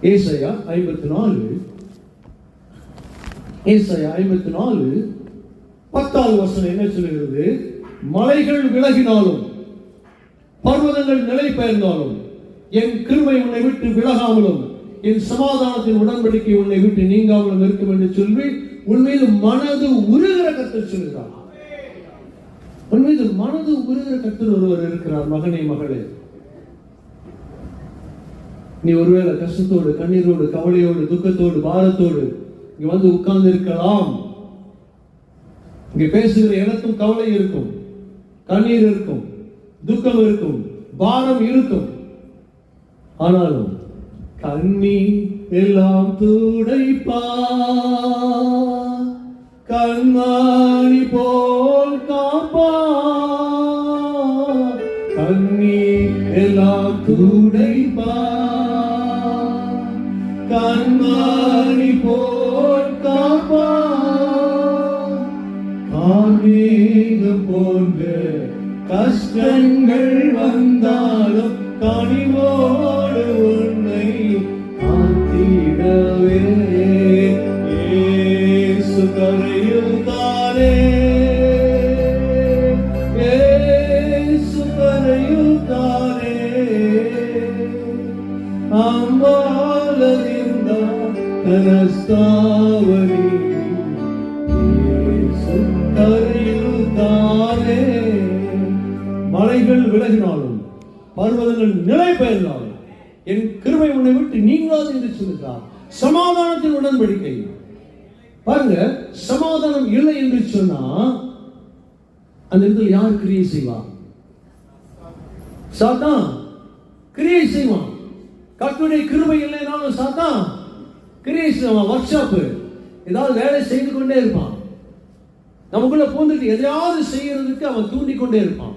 ஏசாயா 54 10வது வசனம் என்ன சொல்கிறது? மலைகள் விலகினாலும் பர்வதங்கள் நிலை பெயர்ந்தாலும் என் கிருபை உன்னை விட்டு விலகாமலும் என் சமாதானத்தின் உடன்படிக்கை உன்னை விட்டு நீங்காமலும் இருக்கும் என்று சொல்லி உன் மீது மனது உருகிற கர்த்தர் சொல்கிறார். உன் மீது மனது உருகிற கர்த்தர் ஒருவர் இருக்கிறார். மகனே, மகளே, நீ ஒருவேளை கஷ்டத்தோடு, கண்ணீரோடு, கவலையோடு, துக்கத்தோடு, பாரத்தோடு இங்க வந்து உட்கார்ந்து இருக்கலாம். இங்க பேசுகிற எனக்கும் கவலை இருக்கும், கண்ணீர் இருக்கும், துக்கம் இருக்கும், பாரம் இருக்கும். ஆனாலும் கண்ணீர் எல்லாம் துடைப்பா, கண்மணி போல் காப்பா. கண்ணீர் எல்லாம் துடைப்பா, கண்மணி போல் காப்பா. கார்மேகம் போன்ற கஷ்டங்கள் வந்தாலும் கனிவோடு உன்னை காத்திடவே இயேசு கரையில் தானே, இயேசு கரையில் தானே. அம்பாலதிந்த கனஸ்தாவரி இயேசு கரையில் தானே. மலைகள் விலகினாலும் பர்வதங்கள் நிலை பெயர்ந்தாலும் என் கிருபை உன்னை விட்டு நீங்காது என்று சொல்கிறார். சமாதானத்தின் உடன்படிக்கை. பாருங்க, சமாதானம் இல்லை என்று சொன்னா அந்த இடத்துல யார் கிரியை செய்வார்? சாத்தான் கிரியை செய்வான். கர்த்தருடைய கிருபை இல்லைனாலும் சாத்தான் கிரியை செய்வான். ஒர்க் ஷாப் ஏதாவது வேலை செய்து கொண்டே இருப்பான். நமக்குள்ள பூந்துட்டு எதையாவது செய்யறதுக்கு அவன் தூண்டிக்கொண்டே இருப்பான்.